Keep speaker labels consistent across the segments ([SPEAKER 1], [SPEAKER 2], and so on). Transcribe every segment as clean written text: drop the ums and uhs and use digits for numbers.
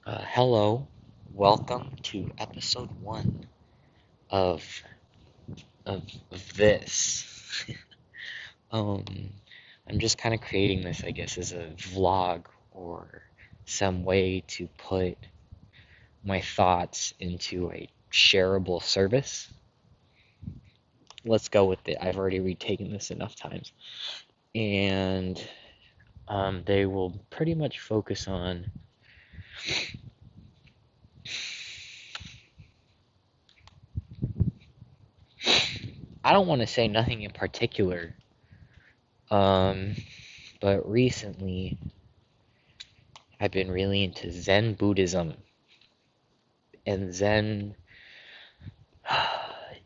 [SPEAKER 1] Hello, welcome to episode one of of this. Um, I'm just kind of creating this, I guess, as a vlog or some way to put my thoughts into a shareable service. Let's go with it. I've already retaken this enough times, and they will pretty much focus on. I don't want to say nothing in particular, um, but recently I've been really into Zen Buddhism, and Zen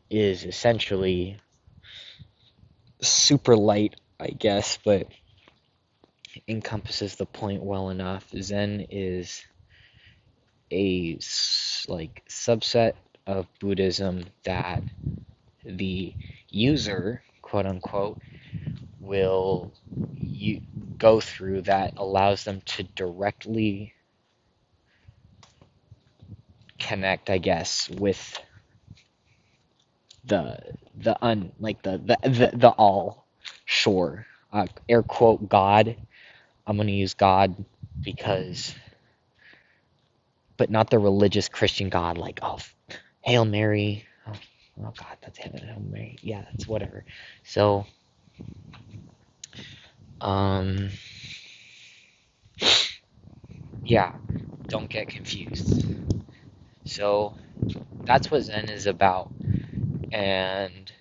[SPEAKER 1] is essentially super light, I guess, but encompasses the point well enough. Zen is a subset of Buddhism that the user, quote unquote, will you go through that allows them to directly connect, I guess, with the the all. Sure, air quote God. I'm gonna use God because, but not the religious Christian God, like, oh, Hail Mary. Oh God, that's Hail Mary. Yeah, that's whatever. So, um, yeah, don't get confused. So that's what Zen is about, and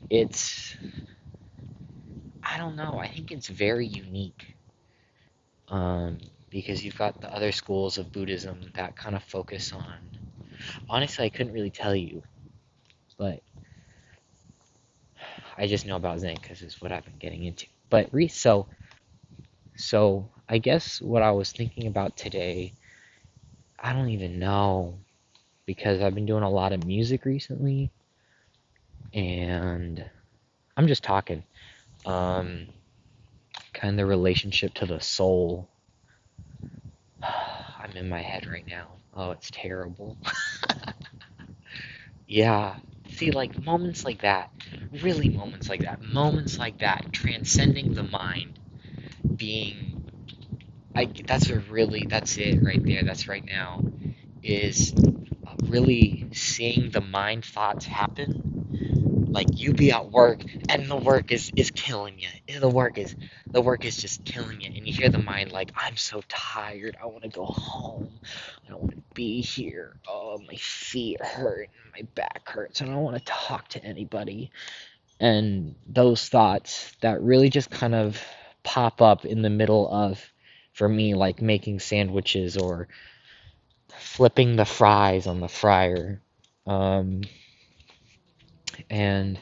[SPEAKER 1] it's, I don't know, I think it's very unique. Um, because you've got the other schools of Buddhism that kind of focus on. Honestly, I couldn't really tell you, but I just know about Zen because it's what I've been getting into. But so I guess what I was thinking about today, I don't even know because I've been doing a lot of music recently, and I'm just talking. Um, Kind of the relationship to the soul. I'm in my head right now. Oh, it's terrible. Yeah. See, like moments like that, really moments like that, transcending the mind, being, that's a really, that's it right there, that's right now, is really seeing the mind thoughts happen. Like you be at work and the work is killing you. The work is just killing you, and you hear the mind like, I'm so tired. I want to go home. I don't want to be here. Oh, my feet hurt and my back hurts. I don't want to talk to anybody. And those thoughts that really just kind of pop up in the middle of, for me, like making sandwiches or flipping the fries on the fryer. Um, and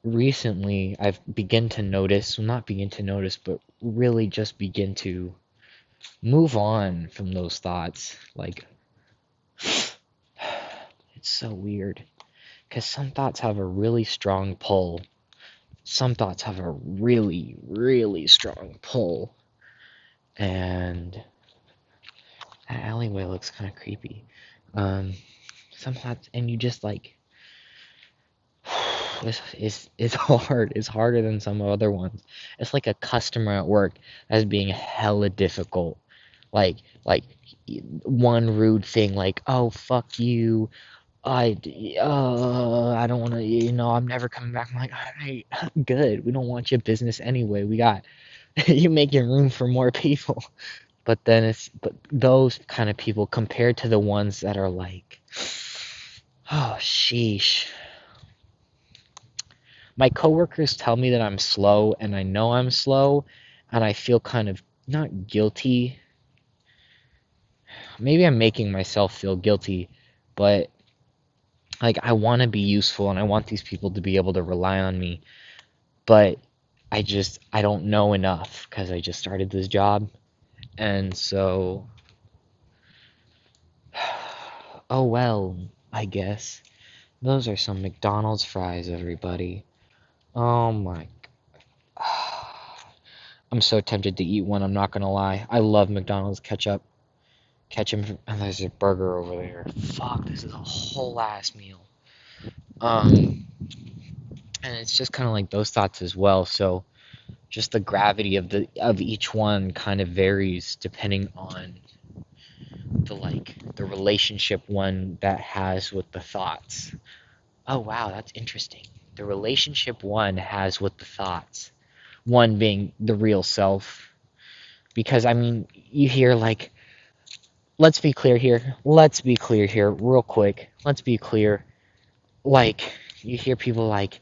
[SPEAKER 1] recently I've begin to notice, well, not begin to notice, but really just begin to move on from those thoughts. Like, it's so weird because some thoughts have a really strong pull. Some thoughts have a really, really strong pull. And that alleyway looks kind of creepy. Um, some thoughts, and you just like, it's hard. It's harder than some other ones. It's like a customer at work as being hella difficult. Like like one rude thing like, oh fuck you. I don't want to, I'm never coming back. I'm like, all right, good. We don't want your business anyway. We got you making room for more people. But those kind of people compared to the ones that are like, oh sheesh. My coworkers tell me that I'm slow, and I know I'm slow, and I feel kind of not guilty. Maybe I'm making myself feel guilty, but like I want to be useful and I want these people to be able to rely on me, but I don't know enough because I just started this job, and so oh well, I guess. Those are some McDonald's fries, everybody. Oh my. I'm so tempted to eat one, I'm not gonna lie. I love McDonald's ketchup. Ketchup, and there's a burger over there. Fuck, this is a whole ass meal. Um, and it's just kind of like those thoughts as well. So just the gravity of each one kind of varies depending on the relationship one that has with the thoughts. Oh wow, that's interesting. The relationship one has with the thoughts. One being the real self. Because I mean, you hear like, let's be clear here. Let's be clear here, real quick. Let's be clear. Like, you hear people like,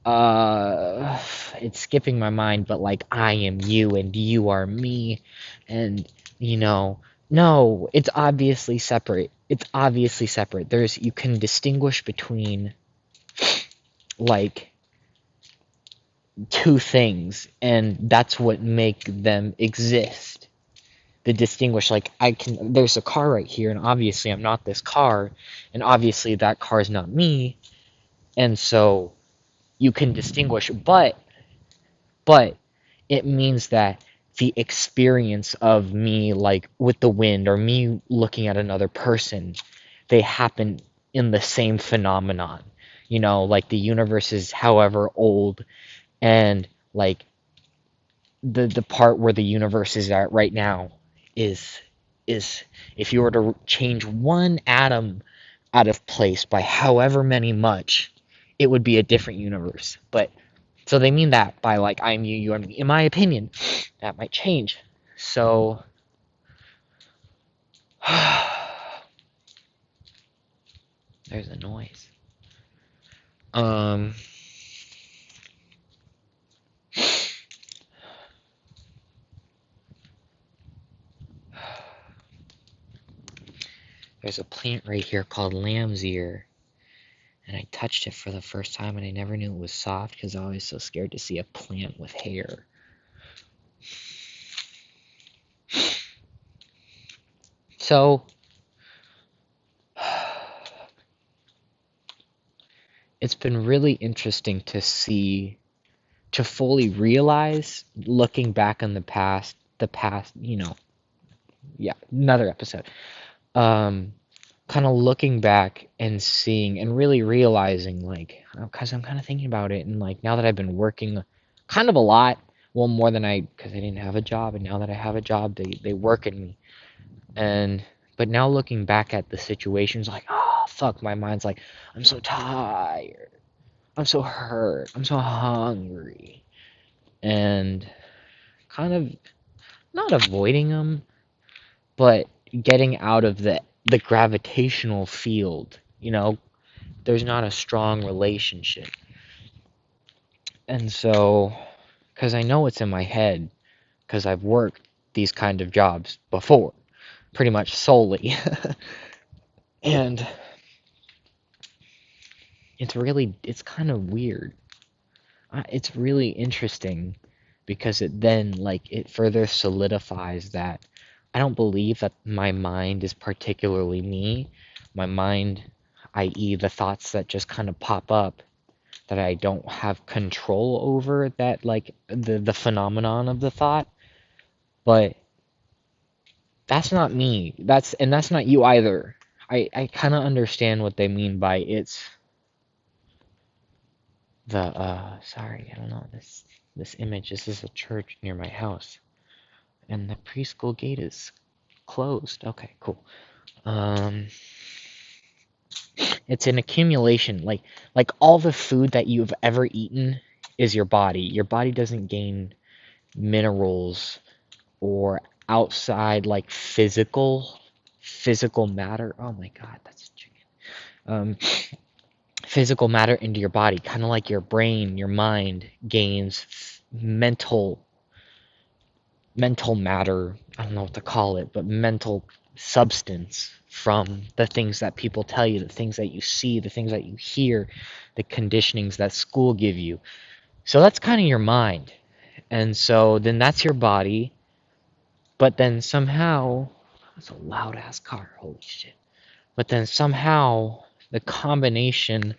[SPEAKER 1] uh, it's skipping my mind, but like, I am you and you are me. And, you know, no, it's obviously separate. It's obviously separate. You can distinguish between like two things, and that's what make them exist. The distinguish, like, there's a car right here, and obviously I'm not this car, and obviously that car is not me, and so you can distinguish, but it means that the experience of me, like with the wind, or me looking at another person, they happen in the same phenomenon. Like the universe is however old, and like the part where the universe is at right now is is if you were to change one atom out of place by however many much, it would be a different universe. But so they mean that by like I'm you, you are me. In my opinion, that might change. So there's a noise. Um there's a plant right here called lamb's ear, and I touched it for the first time and I never knew it was soft because I was so scared to see a plant with hair. So it's been really interesting to fully realize, looking back on the past, yeah, another episode. Um, Kind of looking back and seeing and really realizing, like, because I'm kind of thinking about it, and like now that I've been working kind of a lot, well, more than because I didn't have a job, and now that I have a job, they work at me, and but now looking back at the situations, like, oh fuck, my mind's like, I'm so tired, I'm so hurt, I'm so hungry, and kind of not avoiding them, but getting out of the gravitational field. There's not a strong relationship, and so because I know it's in my head, because I've worked these kind of jobs before, pretty much solely, and it's kind of weird. It's really interesting because it further solidifies that I don't believe that my mind is particularly me. My mind, i.e., the thoughts that just kind of pop up that I don't have control over, that like the phenomenon of the thought, but that's not me. That's not you either. I kind of understand what they mean by it's sorry, I don't know, this image. This is a church near my house, and the preschool gate is closed. Okay, cool. Um, it's an accumulation, like all the food that you've ever eaten is your body. Your body doesn't gain minerals or outside like physical matter. Oh my god, that's chicken. Um, Physical matter into your body, kind of like your brain, your mind gains mental matter. I don't know what to call it, but mental substance from the things that people tell you, the things that you see, the things that you hear, the conditionings that school give you. So that's kind of your mind. And so then that's your body, but then somehow, that's a loud ass car, holy shit. But then somehow the combination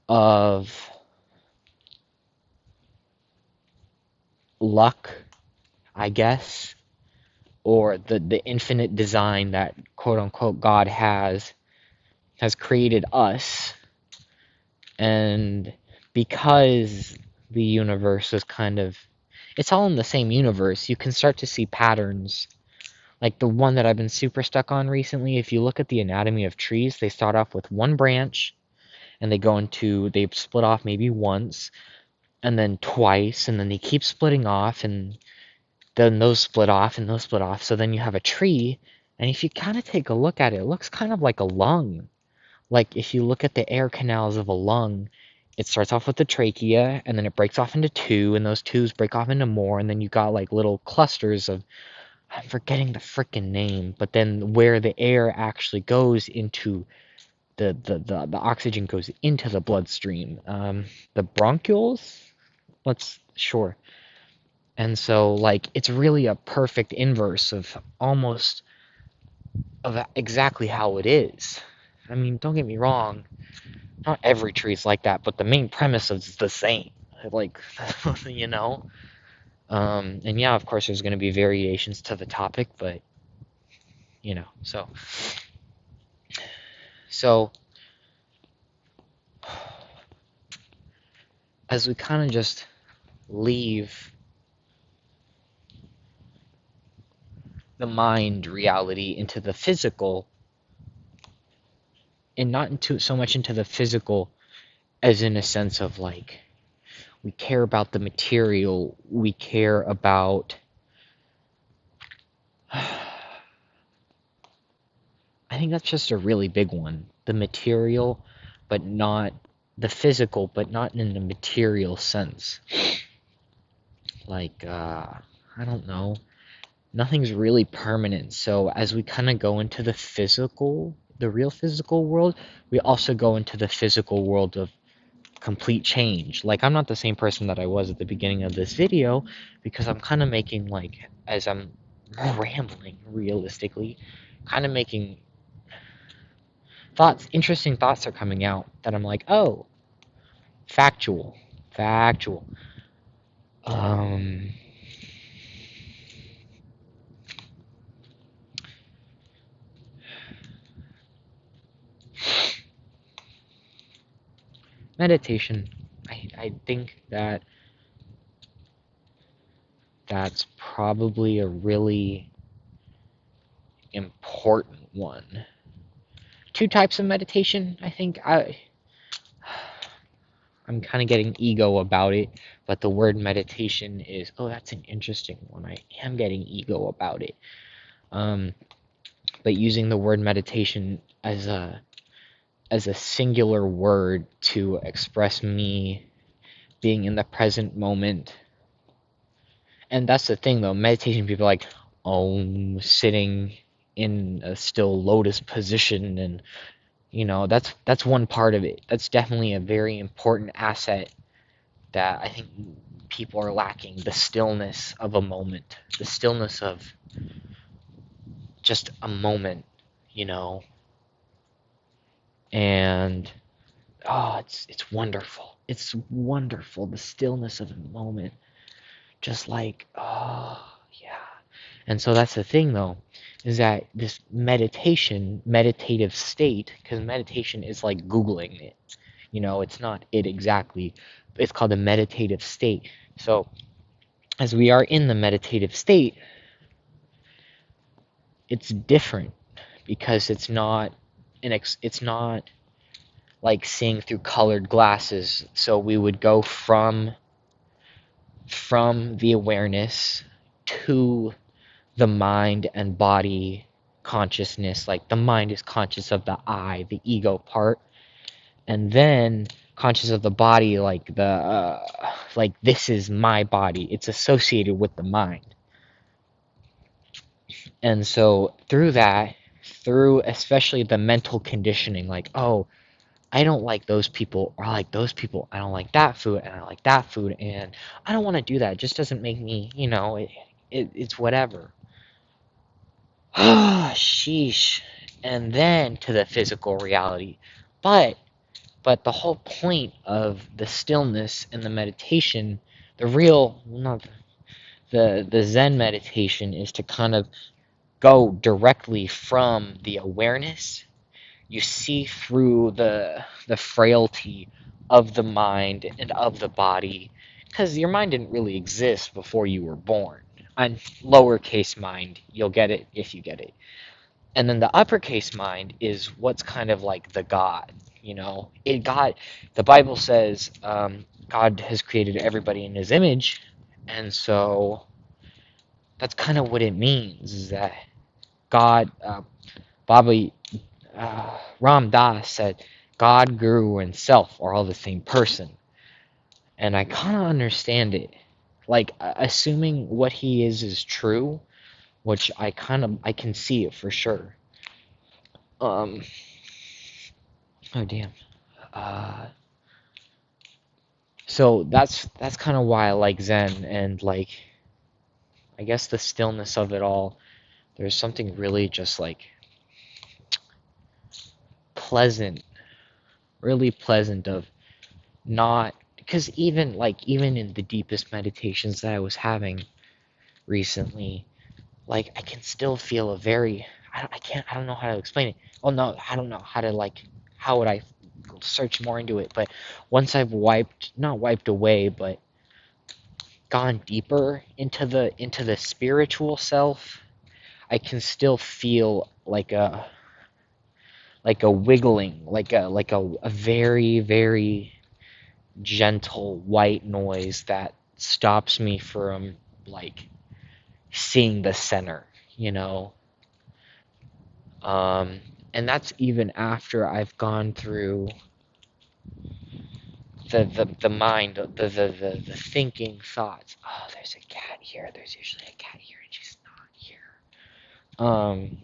[SPEAKER 1] of luck, I guess, or the infinite design that quote unquote God has created us, and because the universe is kind of, it's all in the same universe, you can start to see patterns. Like the one that I've been super stuck on recently, if you look at the anatomy of trees, they start off with one branch and they split off maybe once and then twice, and then they keep splitting off, and then those split off and those split off. So then you have a tree, and if you kind of take a look at it, it looks kind of like a lung. Like if you look at the air canals of a lung, it starts off with the trachea, and then it breaks off into two, and those twos break off into more, and then you got like little clusters of, I'm forgetting the freaking name, but then where the air actually goes into the oxygen goes into the bloodstream. The bronchioles? Let's sure. And so like it's really a perfect inverse of almost of exactly how it is. I mean, don't get me wrong, not every tree is like that, but the main premise is the same. Like, you know? And yeah, of course, there's going to be variations to the topic, but so so as we kind of just leave the mind reality into the physical, and not into so much into the physical as in a sense of like we care about the material, we care about I think that's just a really big one. The material, but not the physical, but not in the material sense. Like, I don't know. Nothing's really permanent. So as we kind of go into the physical, the real physical world, we also go into the physical world of complete change. Like, I'm not the same person that I was at the beginning of this video because I'm kind of making, like, as I'm rambling realistically, kind of making thoughts, interesting thoughts are coming out that I'm like, oh, factual, factual. Um, Meditation. I think that that's probably a really important one. Two types of meditation, I think. I'm kind of getting ego about it, but the word meditation is, oh, that's an interesting one. I am getting ego about it. Um, but using the word meditation as a singular word to express me being in the present moment. And that's the thing though, meditation people are like, oh, sitting in a still lotus position, and that's one part of it. That's definitely a very important asset that I think people are lacking, the stillness of a moment, the stillness of just a moment, you know. And oh, it's wonderful. It's wonderful, the stillness of a moment. Just like, oh, yeah. And so that's the thing though, is that this meditative state, because meditation is like Googling it. It's not it exactly. It's called a meditative state. So as we are in the meditative state, it's different because it's not like seeing through colored glasses. So we would go from the awareness to the mind and body consciousness. Like the mind is conscious of the I, the ego part, and then conscious of the body, like like this is my body. It's associated with the mind. And so through especially the mental conditioning, like, oh, I don't like those people, or I like those people, I don't like that food, and I like that food, and I don't want to do that. It just doesn't make me, it's whatever. Sheesh. And then to the physical reality. But the whole point of the stillness and the meditation, the real, not The Zen meditation is to kind of go directly from the awareness. You see through the frailty of the mind and of the body, because your mind didn't really exist before you were born. On lowercase mind, you'll get it if you get it. And then the uppercase mind is what's kind of like the God, you know. The Bible says God has created everybody in His image, and so that's kind of what it means. Is that God, Baba Ram Dass said, God, Guru, and Self are all the same person, and I kind of understand it. Like assuming what he is true, which I can see it for sure. Um, oh damn. Uh, so that's kind of why I like Zen, and like I guess the stillness of it all. There's something really just like pleasant, really pleasant of not, because even in the deepest meditations that I was having recently, like I can still feel a very I don't know how to explain it. Oh no, I don't know how to like how would I search more into it, but once I've not wiped away, but gone deeper into the spiritual self, I can still feel like a wiggling, a very, very gentle white noise that stops me from like seeing the center, you know. Um, and that's even after I've gone through the mind, the thinking thoughts. Oh, there's a cat here. There's usually a cat here, and she's not here. Um,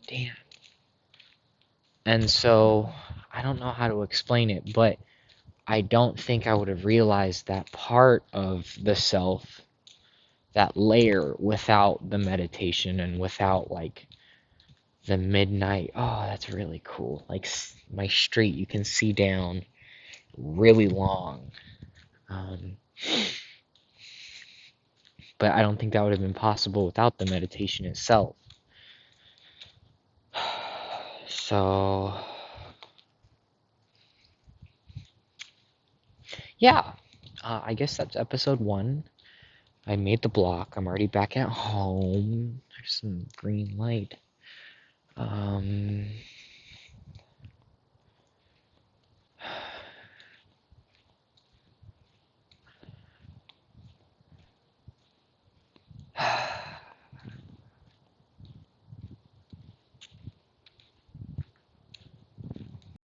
[SPEAKER 1] damn. And so I don't know how to explain it, but I don't think I would have realized that part of the self, that layer, without the meditation and without like the midnight. Oh, that's really cool. Like my street, you can see down really long. Um, but I don't think that would have been possible without the meditation itself. So, yeah, I guess that's episode 1. I made the block. I'm already back at home. There's some green light. Um,